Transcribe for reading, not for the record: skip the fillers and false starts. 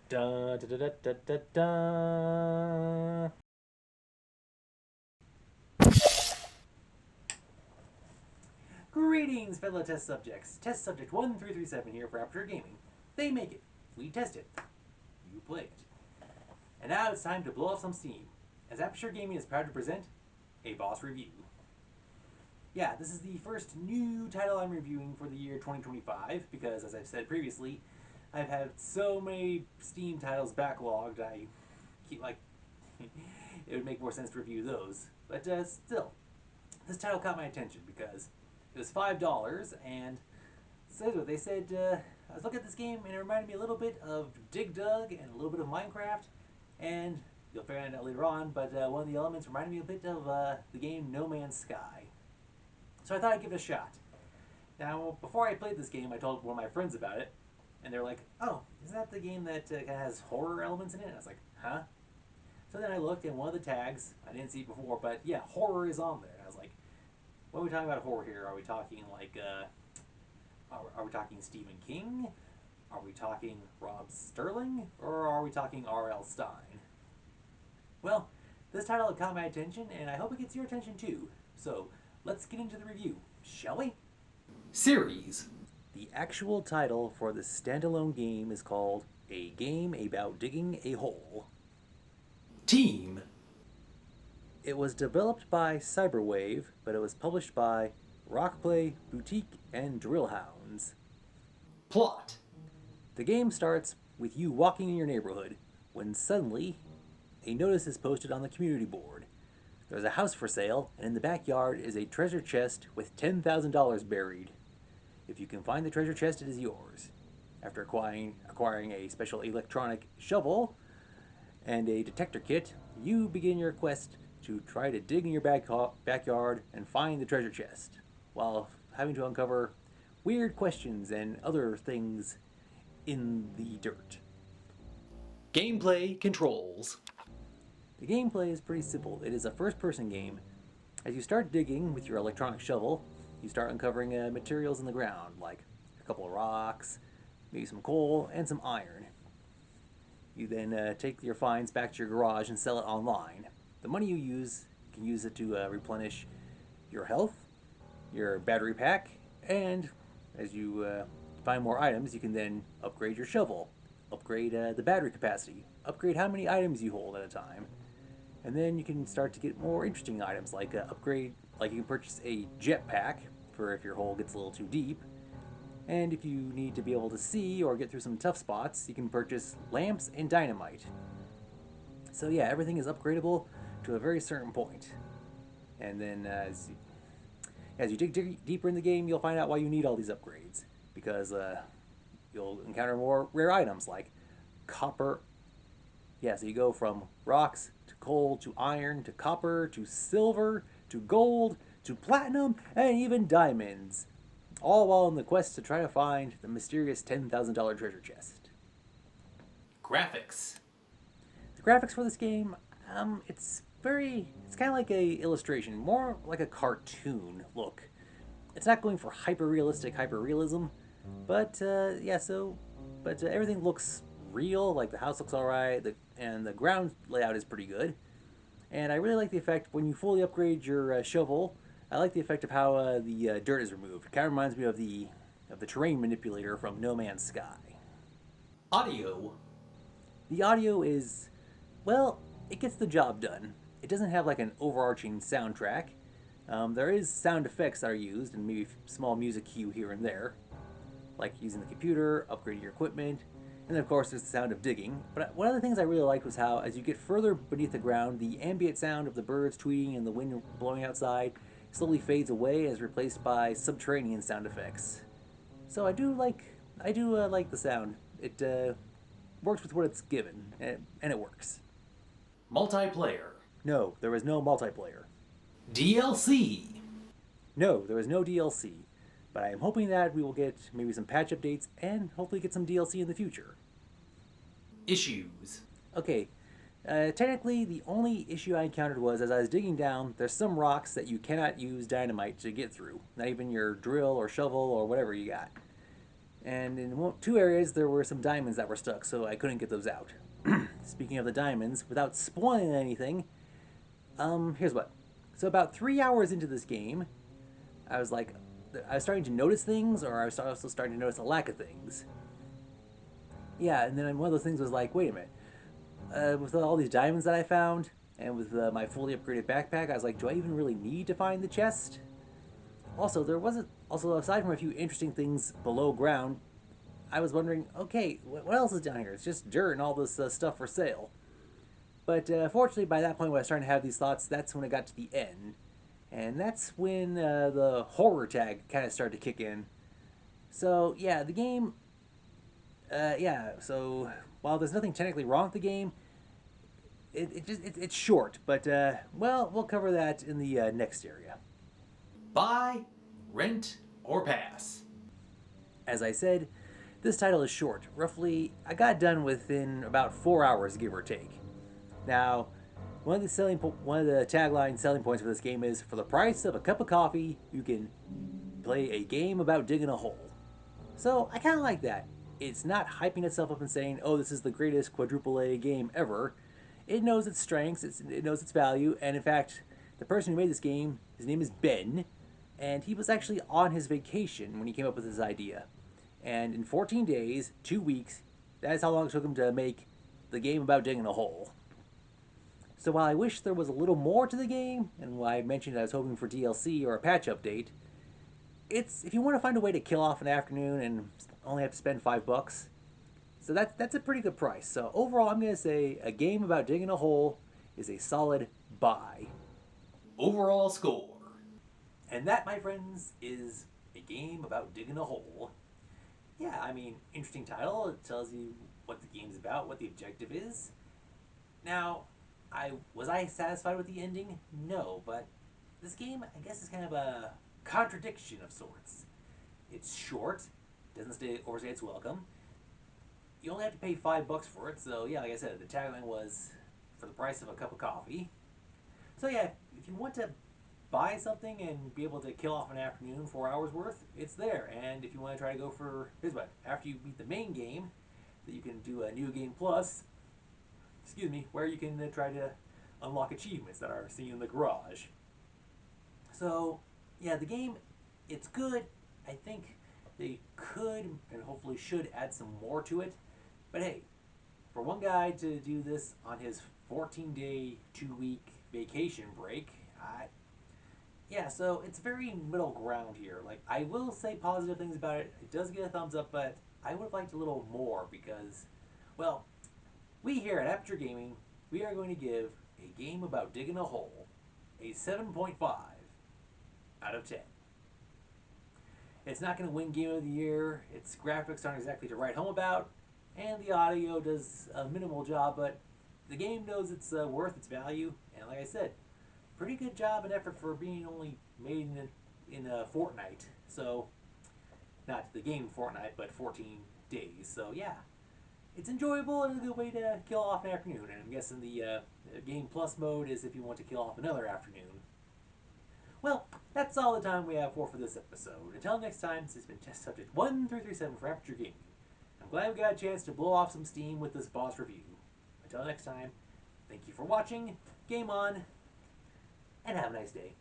Da, da, da, da, da, da. Greetings, fellow test subjects. Test subject 1337 here for Aperture Gaming. They make it. We test it. You play it. And now it's time to blow off some steam, as Aperture Gaming is proud to present a B.O.S. review. Yeah, this is the first new title I'm reviewing for the year 2025, because as I've said previously, I've had so many Steam titles backlogged, I keep like, it would make more sense to review those. But still, this title caught my attention because it was $5, and so they said, I was looking at this game and it reminded me a little bit of Dig Dug and a little bit of Minecraft, and you'll find out later on, but one of the elements reminded me a bit of the game No Man's Sky. So I thought I'd give it a shot. Now, before I played this game, I told one of my friends about it, and they're like, "Oh, isn't that the game that kind of has horror elements in it?" And I was like, "Huh?" So then I looked, and one of the tags, I didn't see it before, but yeah, horror is on there. And I was like, what are we talking about horror here? Are we talking like, are we talking Stephen King? Are we talking Rob Sterling? Or are we talking R.L. Stine? Well, this title caught my attention, and I hope it gets your attention too. So, let's get into the review, shall we? Series. The actual title for the standalone game is called A Game About Digging a Hole. Team. It was developed by Cyberwave, but it was published by Rockplay, Boutique, and Drillhounds. Plot. The game starts with you walking in your neighborhood when suddenly a notice is posted on the community board. There's a house for sale, and in the backyard is a treasure chest with $10,000 buried. If you can find the treasure chest, it is yours. After acquiring a special electronic shovel and a detector kit, you begin your quest to try to dig in your backyard and find the treasure chest, while having to uncover weird questions and other things in the dirt. Gameplay controls. The gameplay is pretty simple. It is a first-person game. As you start digging with your electronic shovel, you start uncovering materials in the ground, like a couple of rocks, maybe some coal, and some iron. You then take your finds back to your garage and sell it online. The money you can use it to replenish your health, your battery pack, and as you find more items, you can then upgrade your shovel, upgrade the battery capacity, upgrade how many items you hold at a time, and then you can start to get more interesting items like like you can purchase a jetpack for if your hole gets a little too deep, and if you need to be able to see or get through some tough spots, you can purchase lamps and dynamite. So yeah, everything is upgradable to a very certain point. And then as you dig deeper in the game, you'll find out why you need all these upgrades. Because you'll encounter more rare items like copper. Yeah, so you go from rocks to coal to iron to copper to silver to gold to platinum and even diamonds, all while in the quest to try to find the mysterious $10,000 treasure chest. Graphics. The graphics for this game, it's kind of like a illustration, more like a cartoon look. It's not going for hyper-realistic hyper-realism, but everything looks real, like the house looks alright, and the ground layout is pretty good. And I really like the effect when you fully upgrade your shovel. I like the effect of how the dirt is removed. It kind of reminds me of the terrain manipulator from No Man's Sky. Audio. The audio is, well, it gets the job done. It doesn't have like an overarching soundtrack. There is sound effects that are used and maybe small music cue here and there, like using the computer, upgrading your equipment, and then of course there's the sound of digging. But one of the things I really liked was how as you get further beneath the ground, the ambient sound of the birds tweeting and the wind blowing outside slowly fades away and is replaced by subterranean sound effects. So I do like the sound. It works with what it's given, and it works. Multiplayer. No, there was no multiplayer. DLC. No, there was no DLC, but I am hoping that we will get maybe some patch updates and hopefully get some DLC in the future. Issues. Okay, technically the only issue I encountered was as I was digging down, there's some rocks that you cannot use dynamite to get through, not even your drill or shovel or whatever you got. And in two areas, there were some diamonds that were stuck, so I couldn't get those out. Speaking of the diamonds, without spoiling anything, here's what. So about 3 hours into this game, I was like, I was starting to notice things, or I was also starting to notice a lack of things. Yeah, and then one of those things was like, wait a minute. With all these diamonds that I found, and with my fully upgraded backpack, I was like, do I even really need to find the chest? Also, there wasn't. Also, aside from a few interesting things below ground, I was wondering, okay, what else is down here? It's just dirt and all this stuff for sale. But fortunately, by that point, when I was starting to have these thoughts, that's when it got to the end. And that's when the horror tag kind of started to kick in. So, yeah, the game. So while there's nothing technically wrong with the game, it's short. But, well, we'll cover that in the next area. Buy, rent, or pass. As I said, this title is short. Roughly, I got done within about 4 hours, give or take. Now, one of the tagline selling points for this game is, for the price of a cup of coffee, you can play a game about digging a hole. So I kind of like that. It's not hyping itself up and saying, "Oh, this is the greatest quadruple A game ever." It knows its strengths, it knows its value, and in fact, the person who made this game, his name is Ben, and he was actually on his vacation when he came up with this idea. And in 14 days, 2 weeks, that is how long it took him to make the game about digging a hole. So while I wish there was a little more to the game, and while I mentioned I was hoping for DLC or a patch update, it's if you want to find a way to kill off an afternoon and only have to spend $5, so that's a pretty good price. So overall, I'm gonna say a game about digging a hole is a solid buy. Overall score. And that, my friends, is a game about digging a hole. Yeah, I mean, interesting title. It tells you what the game's about, what the objective is. Now, I satisfied with the ending? No, but this game, I guess, is kind of a contradiction of sorts. It's short, doesn't overstay its welcome. You only have to pay $5 for it, so yeah, like I said, the tagline was for the price of a cup of coffee. So yeah, if you want to buy something and be able to kill off an afternoon, 4 hours worth, it's there. And if you want to try to go for, here's what, after you beat the main game, that you can do a new game plus, where you can try to unlock achievements that are seen in the garage. So, yeah, the game, it's good. I think they could and hopefully should add some more to it. But hey, for one guy to do this on his 14-day, 2-week vacation break, yeah, so it's very middle ground here. Like, I will say positive things about it. It does get a thumbs up, but I would have liked a little more because, well, we here at Aperture Gaming, we are going to give a game about digging a hole a 7.5 out of 10. It's not going to win Game of the Year. Its graphics aren't exactly to write home about, and the audio does a minimal job, but the game knows it's worth its value, and like I said, pretty good job and effort for being only made in a fortnight. So, not the game fortnight, but 14 days. So, yeah, it's enjoyable and a good way to kill off an afternoon. And I'm guessing the game plus mode is if you want to kill off another afternoon. Well, that's all the time we have for this episode. Until next time, this has been Test Subject 1337 for Aperture Gaming. I'm glad we got a chance to blow off some steam with this boss review. Until next time, thank you for watching, game on, and have a nice day.